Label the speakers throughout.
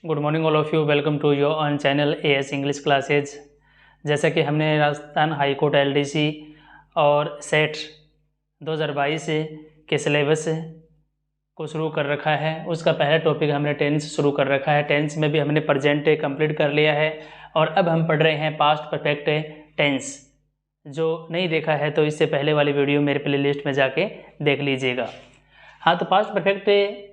Speaker 1: Good morning all of you. Welcome to your own channel AS English classes. जैसा कि हमने Rajasthan high court LDC और SET 2022 के syllabus को शुरू कर रखा है, उसका पहला टॉपिक हमने टेंस शुरू कर रखा है। टेंस में भी हमने प्रेजेंट कंप्लीट कर लिया है और अब हम पढ़ रहे हैं पास्ट परफेक्ट टेंस। जो नहीं देखा है तो इससे पहले वाली वीडियो मेरे प्लेलिस्ट में जाके देख लीजिएगा। हाँ, तो पास्ट परफेक्ट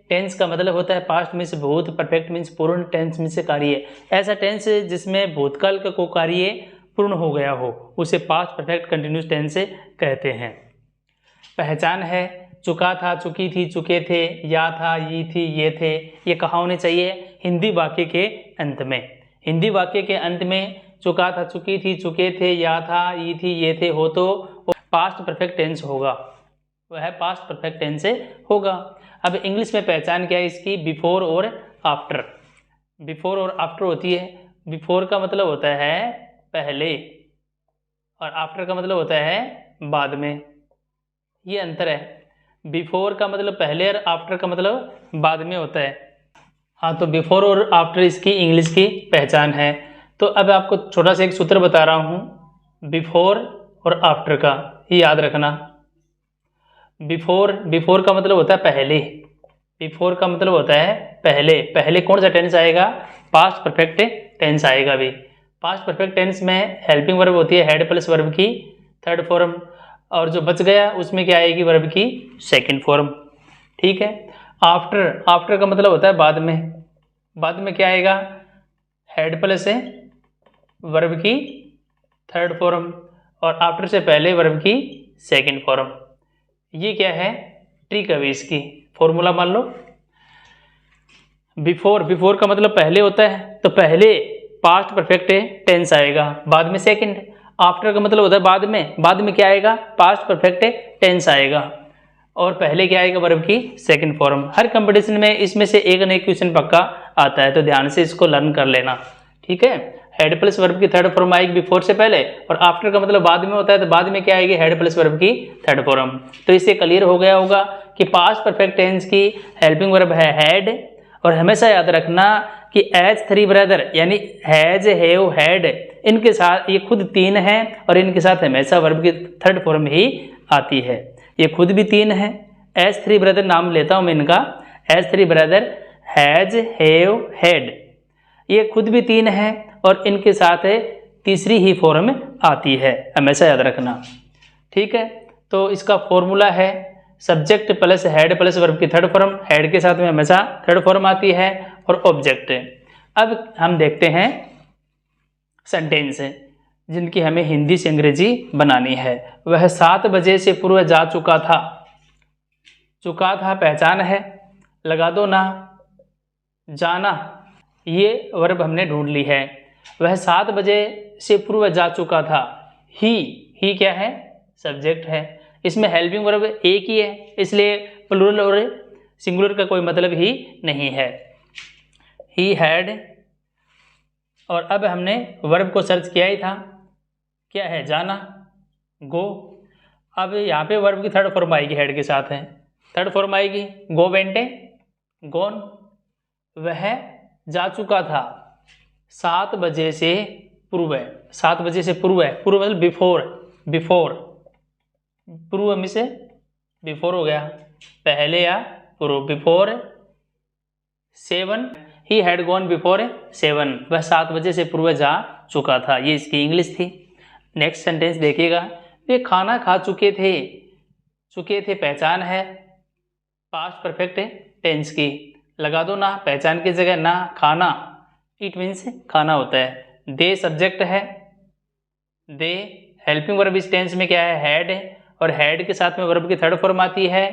Speaker 1: टेंस का मतलब होता है पास्ट मीन्स भूत, परफेक्ट मीन्स पूर्ण, टेंस मीन्स कार्य। ऐसा टेंस जिसमें भूतकाल का को कार्य पूर्ण हो गया हो उसे पास्ट परफेक्ट कंटिन्यूस टेंस कहते हैं। पहचान है चुका था, चुकी थी, चुके थे, या था, ये थी, ये थे। ये कहाँ होने चाहिए? हिंदी वाक्य के अंत में। हिंदी वाक्य के अंत में चुका था, चुकी थी, चुके थे, या था, ये थी, ये थे हो तो पास्ट परफेक्ट टेंस होगा, वह पास्ट परफेक्ट टेंस से होगा। अब इंग्लिश में पहचान क्या है इसकी? बिफोर और आफ्टर। बिफोर और आफ्टर होती है। बिफोर का मतलब होता है पहले और आफ्टर का मतलब होता है बाद में। ये अंतर है। बिफोर का मतलब पहले और आफ्टर का मतलब बाद में होता है। हाँ, तो बिफोर और आफ्टर इसकी इंग्लिश की पहचान है। तो अब आपको छोटा सा एक सूत्र बता रहा हूँ बिफोर और आफ्टर का, ये याद रखना। बिफोर का मतलब होता है पहले। बिफोर का मतलब होता है पहले। पहले कौन सा टेंस आएगा? पास्ट परफेक्ट टेंस आएगा। भी पास्ट परफेक्ट टेंस में हेल्पिंग वर्ब होती है हेड प्लस वर्ब की थर्ड फॉर्म, और जो बच गया उसमें क्या आएगी? वर्ब की सेकंड फॉर्म। ठीक है। आफ्टर का मतलब होता है बाद में। बाद में क्या आएगा? हेड प्लस वर्ब की थर्ड फॉर्म, और आफ्टर से पहले वर्ब की सेकंड फॉर्म। ये क्या है? ट्रिक है इसकी। फॉर्मूला मान लो। बिफोर का मतलब पहले होता है, तो पहले पास्ट परफेक्ट टेंस आएगा, बाद में सेकंड। आफ्टर का मतलब होता है बाद में क्या आएगा? पास्ट परफेक्ट टेंस आएगा, और पहले क्या आएगा? वर्ब की सेकंड फॉर्म। हर कंपटीशन में इसमें से एक न एक क्वेश्चन पक्का आता है, तो ध्यान से इसको लर्न कर लेना। ठीक है। हेड प्लस वर्ब की थर्ड फॉर्म आएगी बिफोर से पहले, और आफ्टर का मतलब बाद में होता है, तो बाद में क्या आएगी? हेड प्लस वर्ब की थर्ड फॉर्म। तो इससे क्लियर हो गया होगा कि पास्ट परफेक्ट टेंस की हेल्पिंग वर्ब है हेड, और हमेशा याद रखना कि एज थ्री ब्रदर यानी हैज, हैव, हैड, इनके साथ ये खुद तीन है और इनके साथ हमेशा वर्ब की थर्ड फॉर्म ही आती है। ये खुद भी तीन है। एज थ्री ब्रदर नाम लेता हूं मैं इनका। As three brother, has, have, had, ये खुद भी तीन है और इनके साथ तीसरी ही फॉर्म आती है, हमेशा याद रखना। ठीक है। तो इसका फॉर्मूला है subject plus head plus verb की थर्ड फॉर्म। हेड के साथ में हमेशा थर्ड फॉर्म आती है, और ऑब्जेक्ट। अब हम देखते हैं सेंटेंस जिनकी हमें हिंदी से अंग्रेजी बनानी है। वह 7 बजे से पूर्व जा चुका था। चुका था पहचान है, लगा दो ना। जाना, ये वर्ब हमने ढूंढ ली है। वह 7 बजे से पूर्व जा चुका था। ही क्या है? सब्जेक्ट है। इसमें हेल्पिंग वर्ब एक ही है, इसलिए प्लूरल और सिंगुलर का कोई मतलब ही नहीं है। ही हैड, और अब हमने वर्ब को सर्च किया ही था, क्या है? जाना, गो। अब यहाँ पे वर्ब की थर्ड फॉर्म आएगी, हेड के साथ है थर्ड फॉर्म आएगी, गो वेंटे, गोन। वह जा चुका था 7 बजे से पूर्व। 7 बजे से पूर्व है, पूर्व मतलब बिफोर। पूर्व में से बिफोर हो गया, पहले या पूर्व। Before 7 he had gone before 7, वह 7 बजे से पूर्व जा चुका था। ये इसकी इंग्लिश थी। नेक्स्ट सेंटेंस देखिएगा। वे खाना खा चुके थे। चुके थे पहचान है, पास्ट परफेक्ट टेंस की, लगा दो ना। पहचान की जगह ना, खाना, इट मीन्स खाना होता है। दे सब्जेक्ट है, दे हेल्पिंग वर्ब इस टेंस में क्या है? हैड, और हैड के साथ में वर्ब की थर्ड फॉर्म आती है।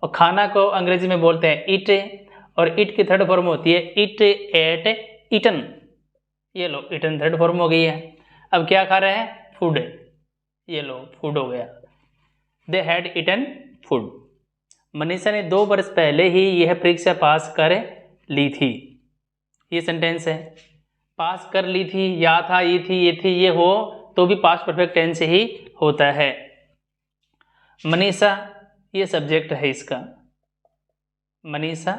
Speaker 1: और खाना को अंग्रेजी में बोलते हैं इट, और इट की थर्ड फॉर्म होती है इट, एट, इटन। ये लो, इटन थर्ड फॉर्म हो गई है। अब क्या खा रहे हैं? फूड। ये लो, फूड हो गया। They had eaten food. Manisha ने 2 वर्ष पहले ही यह परीक्षा पास कर ली थी। ये सेंटेंस है। पास कर ली थी, या था, ये थी, ये थी, ये हो तो भी पास्ट परफेक्ट टेंस ही होता है। मनीषा ये सब्जेक्ट है इसका, मनीषा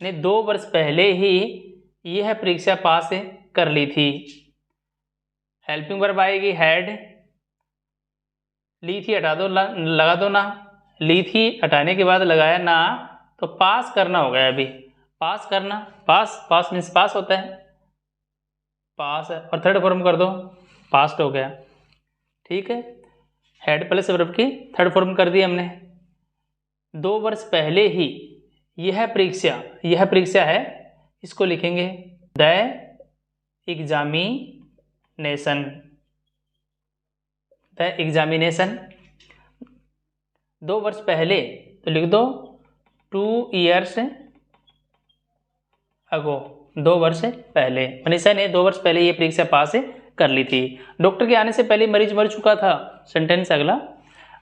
Speaker 1: ने 2 वर्ष पहले ही यह परीक्षा पास कर ली थी। हेल्पिंग वर्ब आएगी हैड, ली थी हटा दो, लगा दो ना, ली थी हटाने के बाद लगाया ना, तो पास करना हो गया। अभी पास करना, पास मीन्स पास होता है, पास है, और थर्ड फॉर्म कर दो, पास्ट हो गया। ठीक है, हेड प्लस वर्ब की थर्ड फॉर्म कर दी हमने। 2 वर्ष पहले ही यह परीक्षा है, इसको लिखेंगे द एग्जामिनेशन, द एग्जामिनेशन। 2 वर्ष पहले तो लिख दो 2 years अगो, 2 वर्ष पहले। मनीषा ने 2 वर्ष पहले ये परीक्षा पास कर ली थी। डॉक्टर के आने से पहले मरीज मर चुका था। सेंटेंस अगला,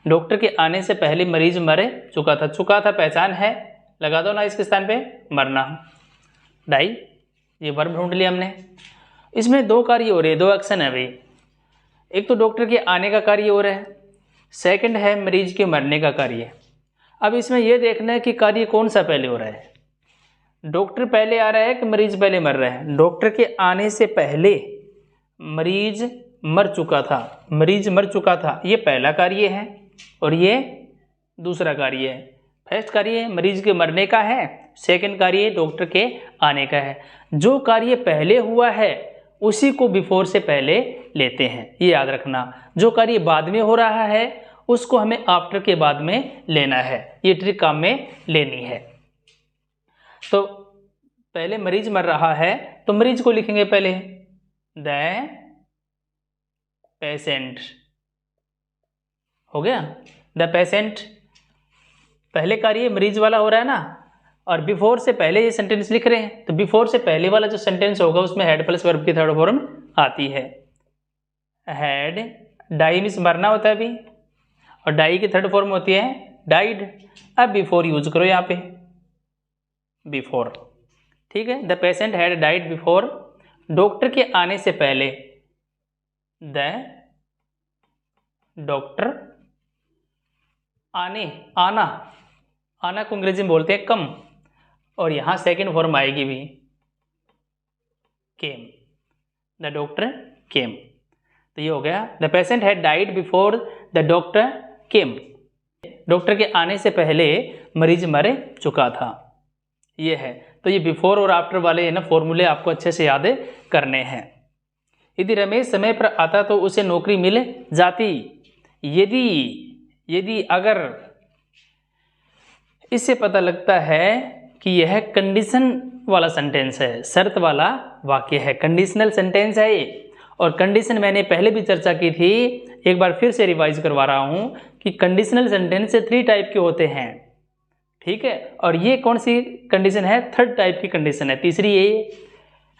Speaker 1: डॉक्टर के आने से पहले मरीज मर चुका था। चुका था पहचान है, लगा दो ना इसके स्थान पे मरना। डाई, ये वर्ब ढूंढ लिया हमने। इसमें 2 कार्य हो रहे हैं, 2 एक्शन है भाई। एक तो डॉक्टर के आने का कार्य हो रहा है, सेकंड है मरीज के मरने का कार्य। अब इसमें यह देखना है कि कार्य कौन सा पहले हो रहा है, डॉक्टर पहले आ रहा है कि मरीज पहले मर रहा है। डॉक्टर के आने से पहले मरीज मर चुका था, ये पहला कार्य है और ये दूसरा कार्य है। फर्स्ट कार्य मरीज के मरने का है, सेकंड कार्य डॉक्टर के आने का है। जो कार्य पहले हुआ है उसी को बिफोर से पहले लेते हैं, ये याद रखना। जो कार्य बाद में हो रहा है उसको हमें आफ्टर के बाद में लेना है, ये ट्रिक काम में लेनी है। तो पहले मरीज मर रहा है तो मरीज को लिखेंगे पहले द पेशेंट, हो गया द पेशेंट। पहले कार्य मरीज वाला हो रहा है ना, और बिफोर से पहले ये सेंटेंस लिख रहे हैं, तो बिफोर से पहले वाला जो सेंटेंस होगा उसमें हेड प्लस वर्ब की थर्ड फॉर्म आती है। हेड, डाई मीन्स मरना होता है अभी, और डाई की थर्ड फॉर्म होती है डाइड। अब बिफोर यूज करो यहाँ पे, बिफोर। ठीक है, the patient had died before, doctor के आने से पहले द डॉक्टर, आना को अंग्रेजी में बोलते हैं कम, और यहां सेकेंड फॉर्म आएगी भी केम, द डॉक्टर केम। तो ये हो गया the patient had died before the doctor came, doctor के आने से पहले मरीज मर चुका था। ये है, तो ये बिफोर और आफ्टर वाले है ना फॉर्मूले आपको अच्छे से याद करने हैं। यदि रमेश समय पर आता तो उसे नौकरी मिल जाती। यदि अगर, इससे पता लगता है कि यह कंडीशन वाला सेंटेंस है, शर्त वाला वाक्य है, कंडीशनल सेंटेंस है ये। और कंडीशन मैंने पहले भी चर्चा की थी, एक बार फिर से रिवाइज करवा रहा हूं कि कंडीशनल सेंटेंस 3 टाइप के होते हैं। ठीक है, और ये कौन सी कंडीशन है, थर्ड टाइप की कंडीशन है। तीसरी ये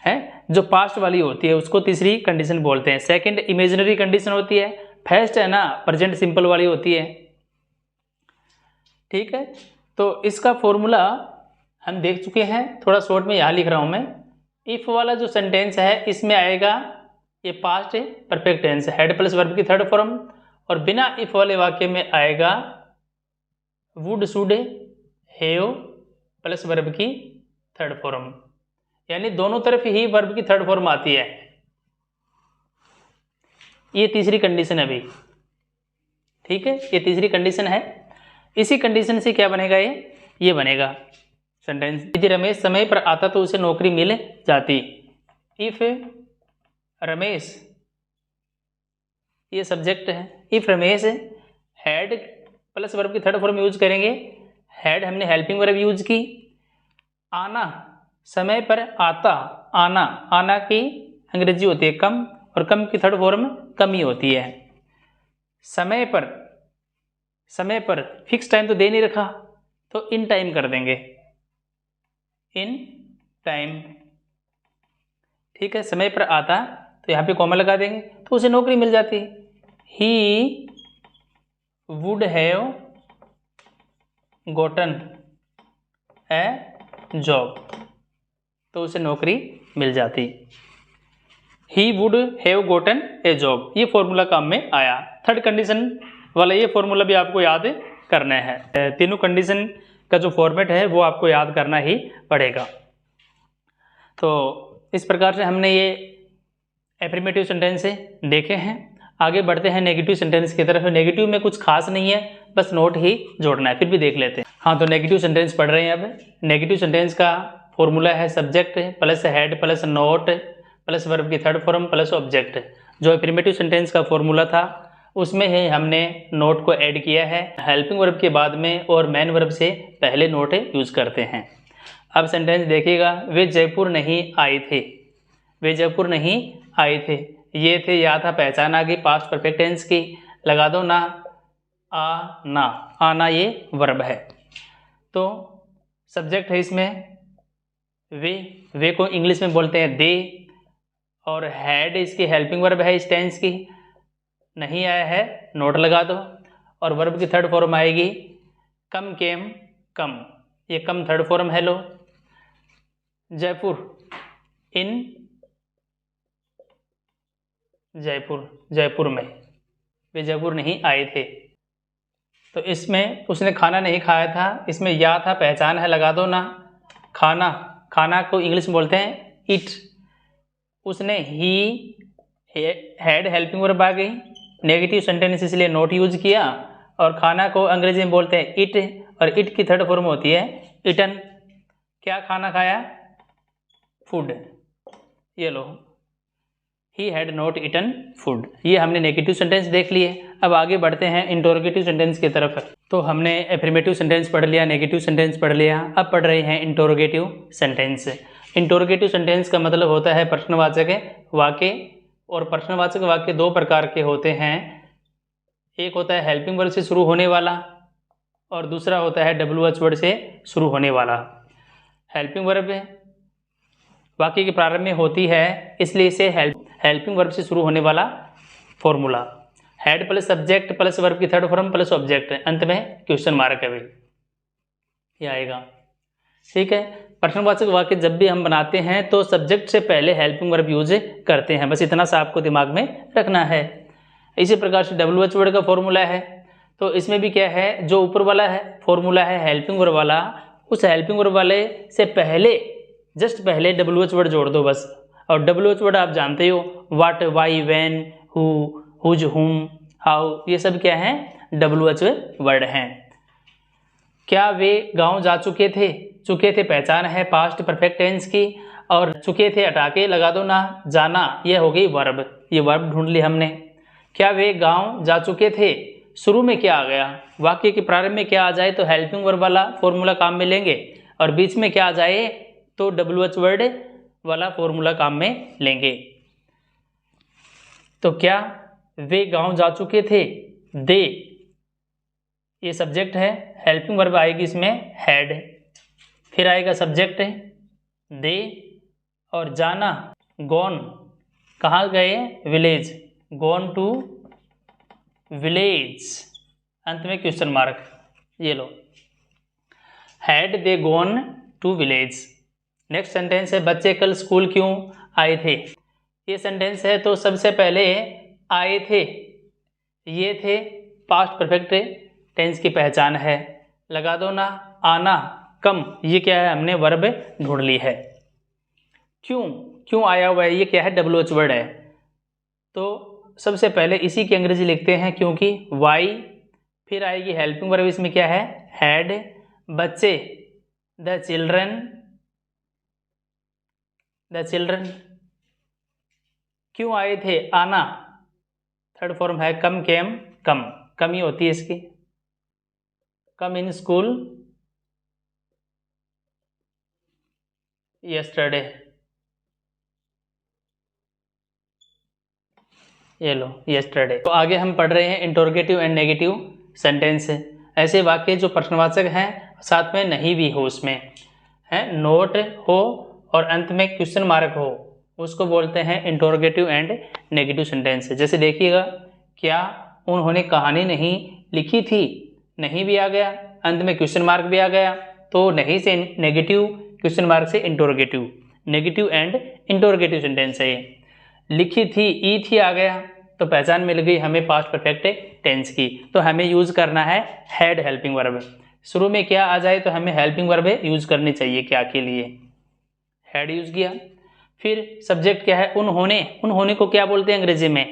Speaker 1: है जो पास्ट वाली होती है, उसको तीसरी कंडीशन बोलते हैं। सेकंड इमेजिनरी कंडीशन होती है, फर्स्ट है ना प्रेजेंट सिंपल वाली होती है। ठीक है, तो इसका फॉर्मूला हम देख चुके हैं, थोड़ा शॉर्ट में यहाँ लिख रहा हूँ मैं। इफ वाला जो सेंटेंस है इसमें आएगा ये past perfect tense, had plus verb की थर्ड फॉर्म, और बिना इफ वाले वाक्य में आएगा would, should, have plus verb की थर्ड फॉर्म, यानी दोनों तरफ ही वर्ब की थर्ड फॉर्म आती है। ये तीसरी कंडीशन है अभी। ठीक है, ये तीसरी कंडीशन है। इसी कंडीशन से क्या बनेगा, ये बनेगा सेंटेंस, यदि रमेश समय पर आता तो उसे नौकरी मिल जाती। इफ रमेश, ये सब्जेक्ट है, if Ramesh had plus verb की थर्ड फॉर्म यूज करेंगे। हैड हमने हेल्पिंग वर्ब यूज की। आना, समय पर आता, आना की अंग्रेजी होती है कम, और कम की थर्ड फॉर्म कमी होती है। समय पर फिक्स टाइम तो दे नहीं रखा, तो इन टाइम कर देंगे, इन टाइम। ठीक है, समय पर आता तो यहाँ पे कॉमा लगा देंगे, तो उसे नौकरी मिल जाती। He would have Gotan A job, तो उसे नौकरी मिल जाती। He would have Gotan A job, ये फॉर्मूला काम में आया। थर्ड कंडीशन वाला ये फॉर्मूला भी आपको याद करना है। तीनों कंडीशन का जो फॉर्मेट है वो आपको याद करना ही पड़ेगा। तो इस प्रकार से हमने ये एफर्मेटिव सेंटेंस देखे हैं। आगे बढ़ते हैं नेगेटिव सेंटेंस की तरफ। नेगेटिव में कुछ खास नहीं है, बस नोट ही जोड़ना है, फिर भी देख लेते हैं। हाँ, तो नेगेटिव सेंटेंस पढ़ रहे हैं अब। नेगेटिव सेंटेंस का फॉर्मूला है subject plus head plus note plus verb की थर्ड फॉर्म प्लस ऑब्जेक्ट। जो एफर्मेटिव सेंटेंस का फॉर्मूला था उसमें ही हमने नोट को ऐड किया है। हेल्पिंग वर्ब के बाद में और मेन वर्ब से पहले नोट यूज करते हैं। अब सेंटेंस देखिएगा, वे जयपुर नहीं आए थे। वे जयपुर नहीं आए थे, ये थे या था पहचान आ गई पास्ट परफेक्ट टेंस की, लगा दो ना आना। आना ये वर्ब है। तो सब्जेक्ट है इसमें वे को इंग्लिश में बोलते हैं दे, और हैड इसकी हेल्पिंग वर्ब है इस टेंस की। नहीं आया है नोट लगा दो, और वर्ब की थर्ड फॉर्म आएगी कम केम कम, ये कम थर्ड फॉर्म है। लो जयपुर इन जयपुर, जयपुर में, वे जयपुर नहीं आए थे। तो इसमें उसने खाना नहीं खाया था, इसमें या था पहचान है, लगा दो ना खाना। खाना को इंग्लिश में बोलते हैं ईट। उसने ही हैड हेल्पिंग वर्ब आ गई, नेगेटिव सेंटेंस इसलिए नोट यूज किया, और खाना को अंग्रेजी में बोलते हैं ईट, और ईट की थर्ड फॉर्म होती है ईटन। क्या खाना खाया? फूड। ये लो, he had not eaten food. ये हमने नेगेटिव सेंटेंस देख लिए। अब आगे बढ़ते हैं इंटरोगेटिव सेंटेंस की तरफ। तो हमने एफर्मेटिव सेंटेंस पढ़ लिया, नेगेटिव सेंटेंस पढ़ लिया, अब पढ़ रहे हैं इंटरोगेटिव सेंटेंस। इंटरोगेटिव सेंटेंस का मतलब होता है प्रश्नवाचक वाक्य, और प्रश्नवाचक वाक्य दो प्रकार के होते हैं। एक होता है हेल्पिंग वर्ब से शुरू होने वाला, और दूसरा होता है WH वर्ड से शुरू होने वाला। हेल्पिंग वर्ब वाक्य के प्रारंभ में होती है, इसलिए इसे हेल्पिंग वर्ब से शुरू होने वाला formula. Head plus subject plus verb की थर्ड फॉर्म प्लस ऑब्जेक्ट, अंत में क्वेश्चन मार्क है भाई, ये आएगा। ठीक है, प्रश्नवाचक वाक्य जब भी हम बनाते हैं तो सब्जेक्ट से पहले हेल्पिंग वर्ब यूज करते हैं, बस इतना सा आपको दिमाग में रखना है। इसी प्रकार से WH वर्ड का फॉर्मूला है, तो इसमें भी क्या है, जो ऊपर वाला है फॉर्मूला है हेल्पिंग वर्ब वाला, उस हेल्पिंग वर्ब वाले से पहले जस्ट पहले WH वर्ड जोड़ दो बस। और WH वर्ड आप जानते हो, what, why, when, who, whose, whom, how, ये सब क्या है WH वर्ड हैं। क्या वे गांव जा चुके थे? चुके थे पहचान है पास्ट परफेक्ट टेंस की, और चुके थे हटा के लगा दो ना जाना, ये हो गई वर्ब। ये वर्ब ढूंढ ली हमने। क्या वे गांव जा चुके थे, शुरू में क्या आ गया, वाक्य के प्रारंभ में क्या आ जाए तो हेल्पिंग वर्ब वाला फॉर्मूला काम में लेंगे, और बीच में क्या आ जाए तो WH वर्ड वाला फॉर्मूला काम में लेंगे। तो क्या वे गांव जा चुके थे, दे ये सब्जेक्ट है, हेल्पिंग वर्ब आएगी इसमें हैड, फिर आएगा सब्जेक्ट दे, और जाना गॉन, कहाँ गए, विलेज, गॉन टू विलेज, अंत में क्वेश्चन मार्क। ये लो, had they gone to village. Next sentence है बच्चे कल स्कूल क्यों आए थे। ये सेंटेंस है तो सबसे पहले आए थे, ये थे पास्ट परफेक्ट टेंस की पहचान है, लगा दो ना आना, कम, ये क्या है हमने वर्ब ढूंढ ली है। क्यों, क्यों आया हुआ है, ये क्या है WH वर्ड है। तो सबसे पहले इसी की अंग्रेजी लिखते हैं क्योंकि वाई, फिर आएगी हेल्पिंग वर्ब, इसमें क्या है हैड, बच्चे द चिल्ड्रन, द चिल्ड्रन, क्यों आए थे आना, थर्ड फॉर्म है कम केम कम, कमी होती है इसकी, कम इन स्कूल यस्टरडे। ये लो यस्टरडे। तो आगे हम पढ़ रहे हैं इंटरोगेटिव एंड नेगेटिव सेंटेंस। ऐसे वाक्य जो प्रश्नवाचक हैं साथ में नहीं भी हो, उसमें है नोट हो और अंत में क्वेश्चन मार्क हो, उसको बोलते हैं इंटरोगेटिव एंड नेगेटिव सेंटेंस। जैसे देखिएगा, क्या उन्होंने कहानी नहीं लिखी थी, नहीं भी आ गया, अंत में क्वेश्चन मार्क भी आ गया, तो नहीं से नेगेटिव, क्वेश्चन मार्क से interrogative, negative and interrogative sentence है ये। लिखी थी, ई थी आ गया, तो पहचान मिल गई हमें पास्ट परफेक्ट टेंस की, तो हमें यूज करना है हैड हेल्पिंग वर्ब। शुरू में क्या आ जाए तो हमें हेल्पिंग वर्ब यूज करनी चाहिए, क्या के लिए हैड यूज़ किया। फिर सब्जेक्ट क्या है, उन्होंने, उन्होंने को क्या बोलते हैं अंग्रेजी में,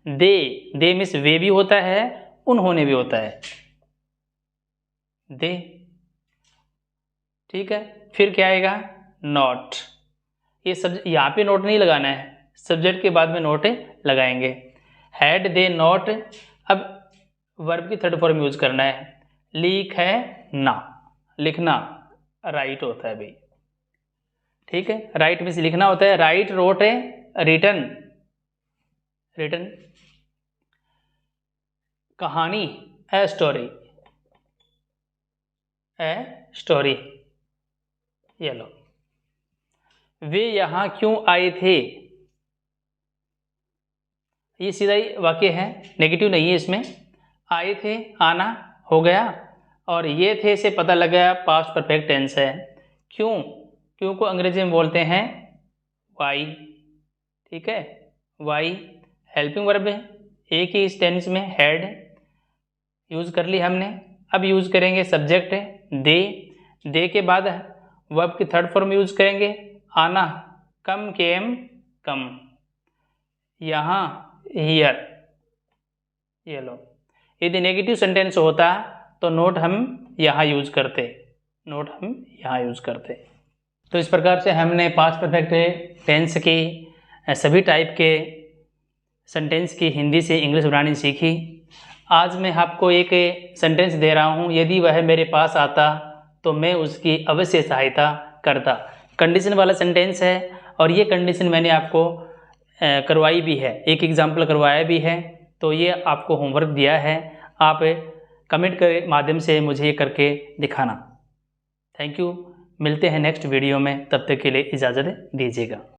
Speaker 1: दे मीन्स वे भी होता है, उन्होंने भी होता है, दे, ठीक है। फिर क्या आएगा, नॉट, ये सब यहाँ पे नोट नहीं लगाना है, सब्जेक्ट के बाद में नोट लगाएंगे। हैड दे नॉट, अब वर्ब की थर्ड फॉर्म यूज करना है, लिख है ना, लिखना, राइट होता है भाई, ठीक है, राइट मीन्स लिखना होता है, राइट रोट है, रिटन, रिटन, कहानी, ए स्टोरी, ए स्टोरी, ये लो। वे यहां क्यों आए थे, ये सीधा ही वाक्य है, नेगेटिव नहीं है इसमें, आए थे, आना हो गया, और ये थे से पता लग गया पास्ट परफेक्ट टेंस है। क्यों, क्यों को अंग्रेजी में बोलते हैं वाई, ठीक है, वाई हेल्पिंग वर्ब है, एक ही इस टेंस में हैड यूज कर ली हमने। अब यूज करेंगे सब्जेक्ट है दे के बाद वर्ब की थर्ड फॉर्म यूज करेंगे, आना, कम केम कम, यहाँ हियर, ये लो। यदि नेगेटिव सेंटेंस होता तो नोट हम यहाँ यूज करते, नोट हम यहाँ यूज करते। तो इस प्रकार से हमने पास्ट परफेक्ट टेंस की सभी टाइप के सेंटेंस की हिंदी से इंग्लिश बनानी सीखी। आज मैं आपको एक सेंटेंस दे रहा हूँ, यदि वह मेरे पास आता तो मैं उसकी अवश्य सहायता करता। कंडीशन वाला सेंटेंस है और ये कंडीशन मैंने आपको करवाई भी है, एक एग्जाम्पल करवाया भी है, तो ये आपको होमवर्क दिया है, आप कमेंट के माध्यम से मुझे ये करके दिखाना। थैंक यू, मिलते हैं नेक्स्ट वीडियो में, तब तक के लिए इजाज़त दीजिएगा।